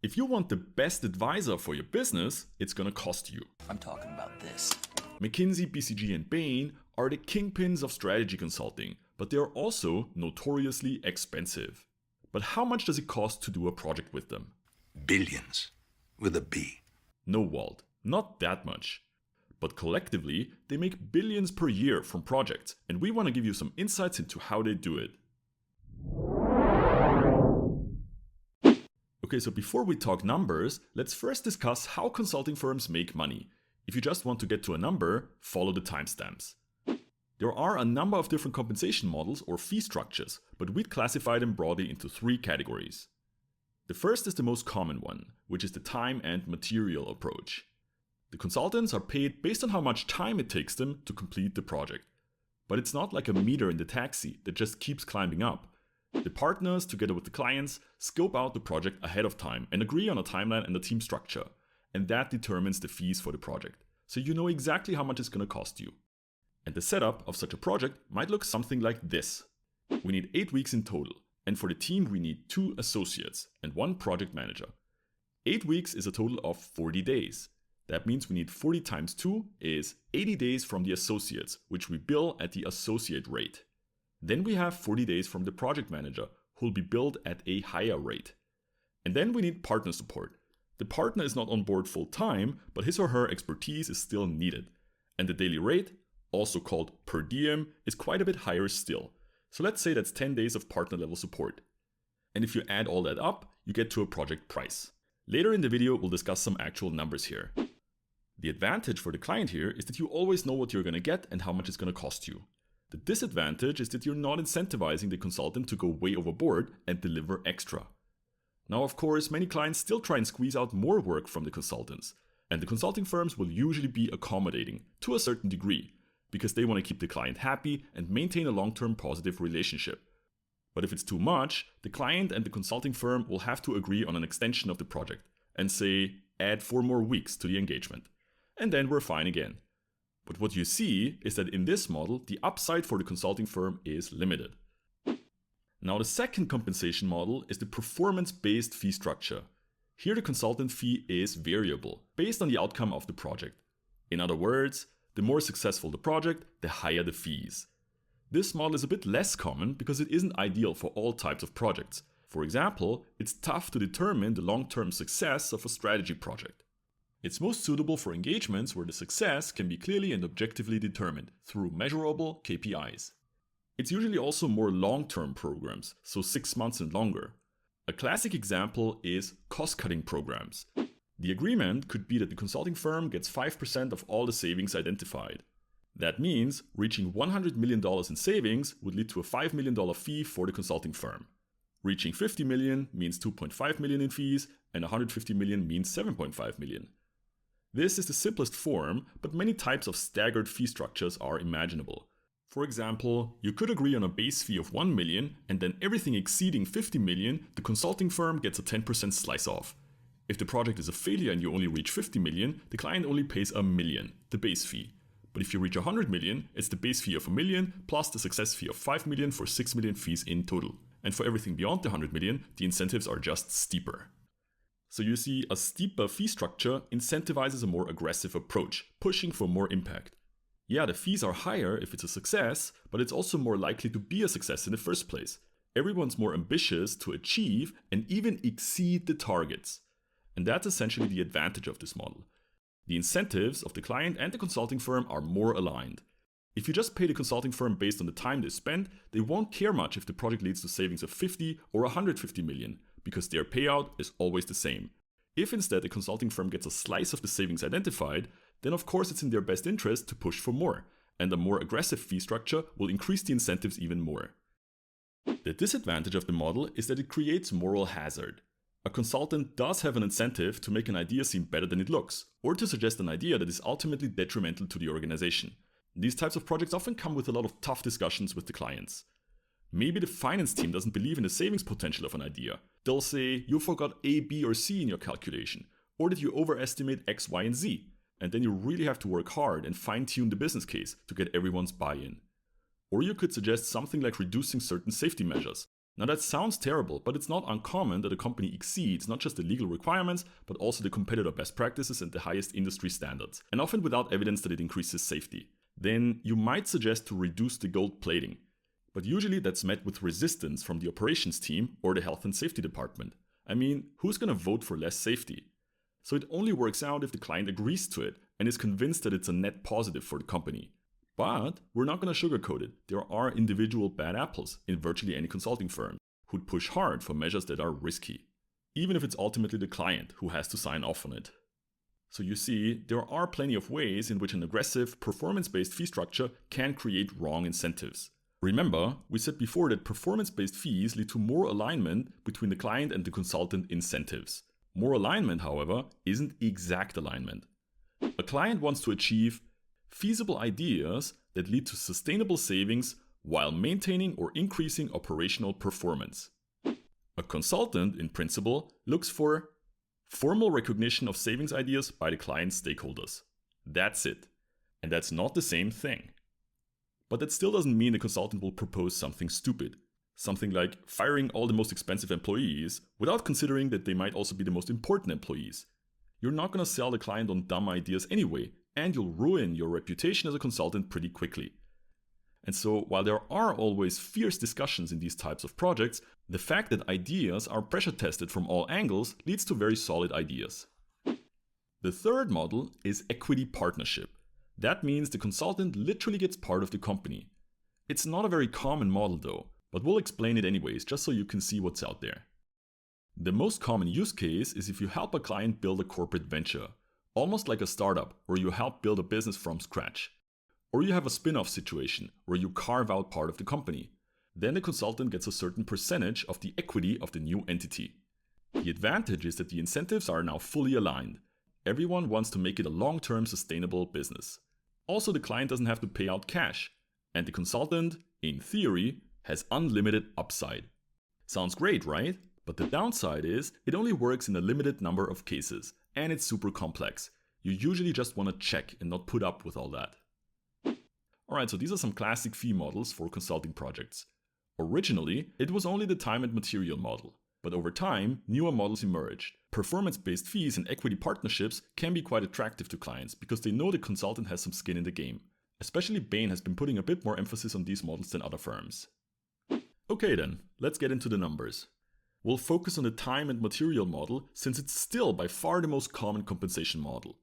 If you want the best advisor for your business, it's gonna cost you. I'm talking about this. McKinsey, BCG, and Bain are the kingpins of strategy consulting, but they are also notoriously expensive. But how much does it cost to do a project with them? Billions. With a B. No, Walt, not that much. But collectively, they make billions per year from projects, and we want to give you some insights into how they do it. Okay, so before we talk numbers, let's first discuss how consulting firms make money. If you just want to get to a number, follow the timestamps. There are a number of different compensation models or fee structures, but we'd classify them broadly into 3 categories. The first is the most common one, which is the time and material approach. The consultants are paid based on how much time it takes them to complete the project. But it's not like a meter in the taxi that just keeps climbing up. The partners, together with the clients, scope out the project ahead of time and agree on a timeline and a team structure. And that determines the fees for the project. So you know exactly how much it's going to cost you. And the setup of such a project might look something like this. We need 8 weeks in total. And for the team, we need 2 associates and 1 project manager. 8 weeks is a total of 40 days. That means we need 40 times 2 is 80 days from the associates, which we bill at the associate rate. Then we have 40 days from the project manager, who will be billed at a higher rate. And then we need partner support. The partner is not on board full time, but his or her expertise is still needed. And the daily rate, also called per diem, is quite a bit higher still. So let's say that's 10 days of partner level support. And if you add all that up, you get to a project price. Later in the video, we'll discuss some actual numbers here. The advantage for the client here is that you always know what you're going to get and how much it's going to cost you. The disadvantage is that you're not incentivizing the consultant to go way overboard and deliver extra. Now, of course, many clients still try and squeeze out more work from the consultants, and the consulting firms will usually be accommodating to a certain degree, because they want to keep the client happy and maintain a long-term positive relationship. But if it's too much, the client and the consulting firm will have to agree on an extension of the project and say, add 4 more weeks to the engagement. And then we're fine again. But what you see is that in this model, the upside for the consulting firm is limited. Now, the second compensation model is the performance-based fee structure. Here the consultant fee is variable, based on the outcome of the project. In other words, the more successful the project, the higher the fees. This model is a bit less common because it isn't ideal for all types of projects. For example, it's tough to determine the long-term success of a strategy project. It's most suitable for engagements where the success can be clearly and objectively determined through measurable KPIs. It's usually also more long-term programs, so 6 months and longer. A classic example is cost-cutting programs. The agreement could be that the consulting firm gets 5% of all the savings identified. That means reaching $100 million in savings would lead to a $5 million fee for the consulting firm. Reaching $50 million means $2.5 million in fees, and $150 million means $7.5 million. This is the simplest form, but many types of staggered fee structures are imaginable. For example, you could agree on a base fee of $1 million, and then everything exceeding $50 million, the consulting firm gets a 10% slice off. If the project is a failure and you only reach $50 million, the client only pays $1 million, the base fee. But if you reach $100 million, it's the base fee of $1 million plus the success fee of $5 million for $6 million fees in total. And for everything beyond the $100 million, the incentives are just steeper. So you see, a steeper fee structure incentivizes a more aggressive approach, pushing for more impact. Yeah, the fees are higher if it's a success, but it's also more likely to be a success in the first place. Everyone's more ambitious to achieve and even exceed the targets. And that's essentially the advantage of this model. The incentives of the client and the consulting firm are more aligned. If you just pay the consulting firm based on the time they spend, they won't care much if the project leads to savings of 50 or 150 million, because their payout is always the same. If instead the consulting firm gets a slice of the savings identified, then of course it's in their best interest to push for more, and a more aggressive fee structure will increase the incentives even more. The disadvantage of the model is that it creates moral hazard. A consultant does have an incentive to make an idea seem better than it looks, or to suggest an idea that is ultimately detrimental to the organization. These types of projects often come with a lot of tough discussions with the clients. Maybe the finance team doesn't believe in the savings potential of an idea. They'll say, you forgot A, B, or C in your calculation, or that you overestimate X, Y, and Z. And then you really have to work hard and fine-tune the business case to get everyone's buy-in. Or you could suggest something like reducing certain safety measures, Now that sounds terrible, but it's not uncommon that a company exceeds not just the legal requirements, but also the competitor best practices and the highest industry standards, and often without evidence that it increases safety. Then you might suggest to reduce the gold plating. But usually that's met with resistance from the operations team or the health and safety department. I mean, who's gonna vote for less safety? So it only works out if the client agrees to it and is convinced that it's a net positive for the company. But we're not going to sugarcoat it. There are individual bad apples in virtually any consulting firm who'd push hard for measures that are risky, even if it's ultimately the client who has to sign off on it. So you see, there are plenty of ways in which an aggressive, performance-based fee structure can create wrong incentives. Remember, we said before that performance-based fees lead to more alignment between the client and the consultant incentives. More alignment, however, isn't exact alignment. A client wants to achieve feasible ideas that lead to sustainable savings while maintaining or increasing operational performance. A consultant, in principle, looks for formal recognition of savings ideas by the client's stakeholders. That's it. And that's not the same thing. But that still doesn't mean the consultant will propose something stupid. Something like firing all the most expensive employees without considering that they might also be the most important employees. You're not going to sell the client on dumb ideas anyway, and you'll ruin your reputation as a consultant pretty quickly. And so, while there are always fierce discussions in these types of projects, the fact that ideas are pressure tested from all angles leads to very solid ideas. The third model is equity partnership. That means the consultant literally gets part of the company. It's not a very common model though, but we'll explain it anyways, just so you can see what's out there. The most common use case is if you help a client build a corporate venture, almost like a startup where you help build a business from scratch. Or you have a spin-off situation where you carve out part of the company. Then the consultant gets a certain percentage of the equity of the new entity. The advantage is that the incentives are now fully aligned. Everyone wants to make it a long-term sustainable business. Also, the client doesn't have to pay out cash, and the consultant, in theory, has unlimited upside. Sounds great, right? But the downside is it only works in a limited number of cases, and it's super complex. You usually just want to check and not put up with all that. Alright, so these are some classic fee models for consulting projects. Originally, it was only the time and material model, but over time, newer models emerged. Performance-based fees and equity partnerships can be quite attractive to clients because they know the consultant has some skin in the game. Especially Bain has been putting a bit more emphasis on these models than other firms. Okay then, let's get into the numbers. We'll focus on the time and material model since it's still by far the most common compensation model.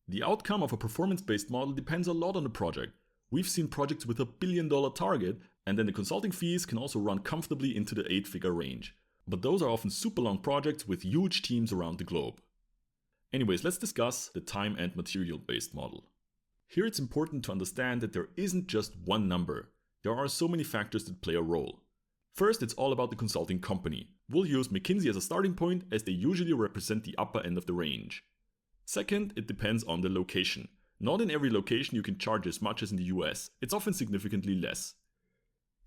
The outcome of a performance-based model depends a lot on the project. We've seen projects with $1 billion target, and then the consulting fees can also run comfortably into the 8-figure range. But those are often super long projects with huge teams around the globe. Anyways, let's discuss the time and material based model. Here it's important to understand that there isn't just one number. There are so many factors that play a role. First, it's all about the consulting company. We'll use McKinsey as a starting point as they usually represent the upper end of the range. Second, it depends on the location. Not in every location you can charge as much as in the US. It's often significantly less.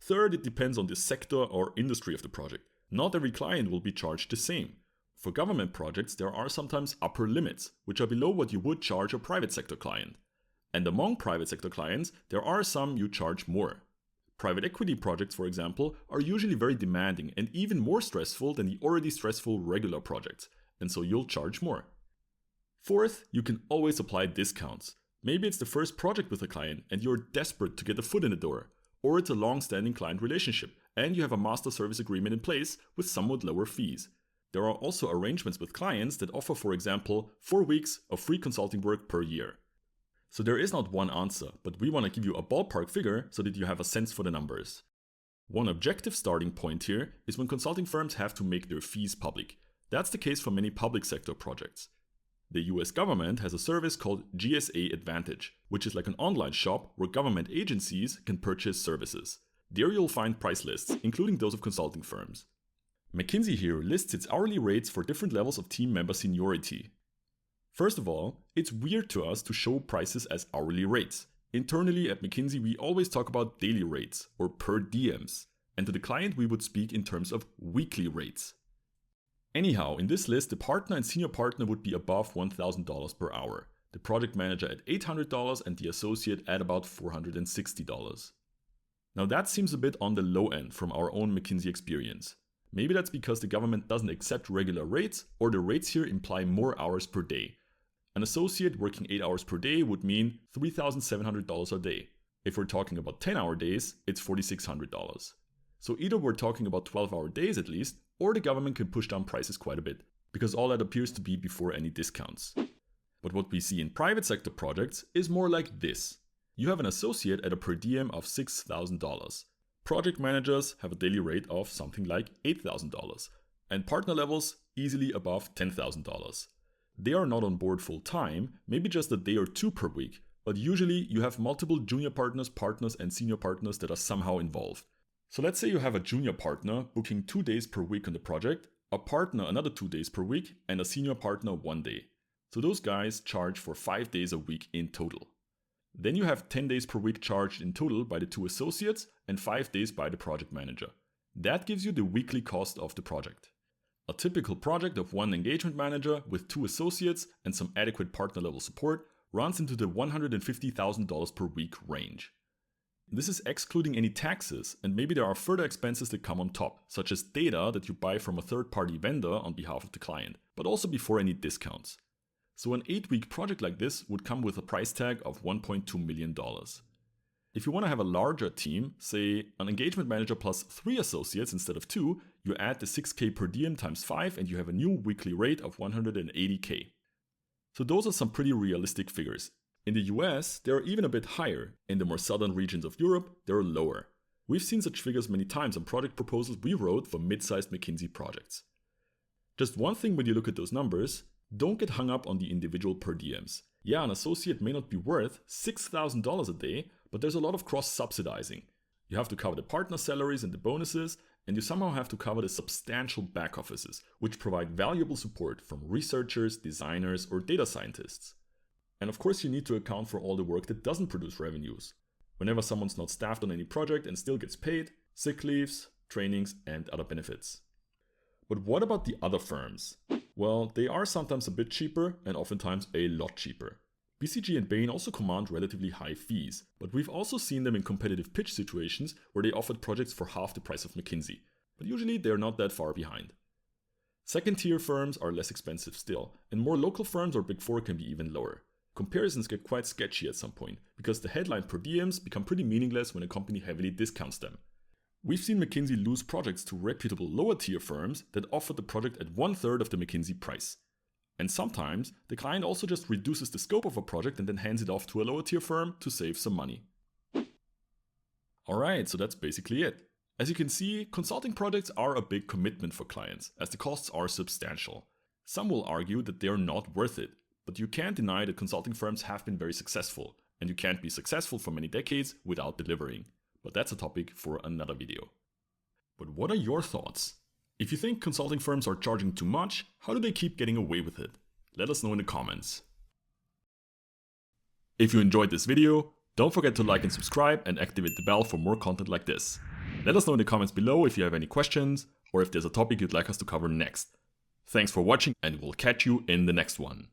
Third, it depends on the sector or industry of the project. Not every client will be charged the same. For government projects, there are sometimes upper limits, which are below what you would charge a private sector client. And among private sector clients, there are some you charge more. Private equity projects, for example, are usually very demanding and even more stressful than the already stressful regular projects, and so you'll charge more. Fourth, you can always apply discounts. Maybe it's the first project with a client and you're desperate to get a foot in the door, or it's a long-standing client relationship and you have a master service agreement in place with somewhat lower fees. There are also arrangements with clients that offer, for example, 4 weeks of free consulting work per year. So there is not one answer, but we want to give you a ballpark figure so that you have a sense for the numbers. One objective starting point here is when consulting firms have to make their fees public. That's the case for many public sector projects. The US government has a service called GSA Advantage, which is like an online shop where government agencies can purchase services. There you'll find price lists, including those of consulting firms. McKinsey here lists its hourly rates for different levels of team member seniority. First of all, it's weird to us to show prices as hourly rates. Internally at McKinsey, we always talk about daily rates or per diems, and to the client we would speak in terms of weekly rates. Anyhow, in this list, the partner and senior partner would be above $1,000 per hour, the project manager at $800 and the associate at about $460. Now that seems a bit on the low end from our own McKinsey experience. Maybe that's because the government doesn't accept regular rates, or the rates here imply more hours per day. An associate working 8 hours per day would mean $3,700 a day. If we're talking about 10-hour days, it's $4,600. So either we're talking about 12-hour days at least, or the government can push down prices quite a bit, because all that appears to be before any discounts. But what we see in private sector projects is more like this. You have an associate at a per diem of $6,000. Project managers have a daily rate of something like $8,000, and partner levels easily above $10,000. They are not on board full time, maybe just a day or two per week, but usually you have multiple junior partners, and senior partners that are somehow involved. So let's say you have a junior partner booking 2 days per week on the project, a partner another 2 days per week, and a senior partner 1 day. So those guys charge for 5 days a week in total. Then you have 10 days per week charged in total by the 2 associates and 5 days by the project manager. That gives you the weekly cost of the project. A typical project of 1 engagement manager with 2 associates and some adequate partner level support runs into the $150,000 per week range. This is excluding any taxes, and maybe there are further expenses that come on top, such as data that you buy from a third-party vendor on behalf of the client, but also before any discounts. So an 8-week project like this would come with a price tag of $1.2 million. If you want to have a larger team, say an engagement manager plus 3 associates instead of 2, you add the $6,000 per diem times 5 and you have a new weekly rate of $180,000. So those are some pretty realistic figures. In the US, they are even a bit higher. In the more southern regions of Europe, they are lower. We've seen such figures many times on project proposals we wrote for mid-sized McKinsey projects. Just one thing when you look at those numbers, don't get hung up on the individual per diems. Yeah, an associate may not be worth $6,000 a day, but there's a lot of cross-subsidizing. You have to cover the partner salaries and the bonuses, and you somehow have to cover the substantial back offices, which provide valuable support from researchers, designers, or data scientists. And of course you need to account for all the work that doesn't produce revenues. Whenever someone's not staffed on any project and still gets paid, sick leaves, trainings, and other benefits. But what about the other firms? Well, they are sometimes a bit cheaper and oftentimes a lot cheaper. BCG and Bain also command relatively high fees, but we've also seen them in competitive pitch situations where they offered projects for half the price of McKinsey, but usually they're not that far behind. Second-tier firms are less expensive still, and more local firms or Big Four can be even lower. Comparisons get quite sketchy at some point, because the headline per diems become pretty meaningless when a company heavily discounts them. We've seen McKinsey lose projects to reputable lower-tier firms that offered the project at 1/3 of the McKinsey price. And sometimes, the client also just reduces the scope of a project and then hands it off to a lower-tier firm to save some money. Alright, so that's basically it. As you can see, consulting projects are a big commitment for clients, as the costs are substantial. Some will argue that they are not worth it, but you can't deny that consulting firms have been very successful, and you can't be successful for many decades without delivering. But that's a topic for another video. But what are your thoughts? If you think consulting firms are charging too much, how do they keep getting away with it? Let us know in the comments. If you enjoyed this video, don't forget to like and subscribe and activate the bell for more content like this. Let us know in the comments below if you have any questions or if there's a topic you'd like us to cover next. Thanks for watching, and we'll catch you in the next one.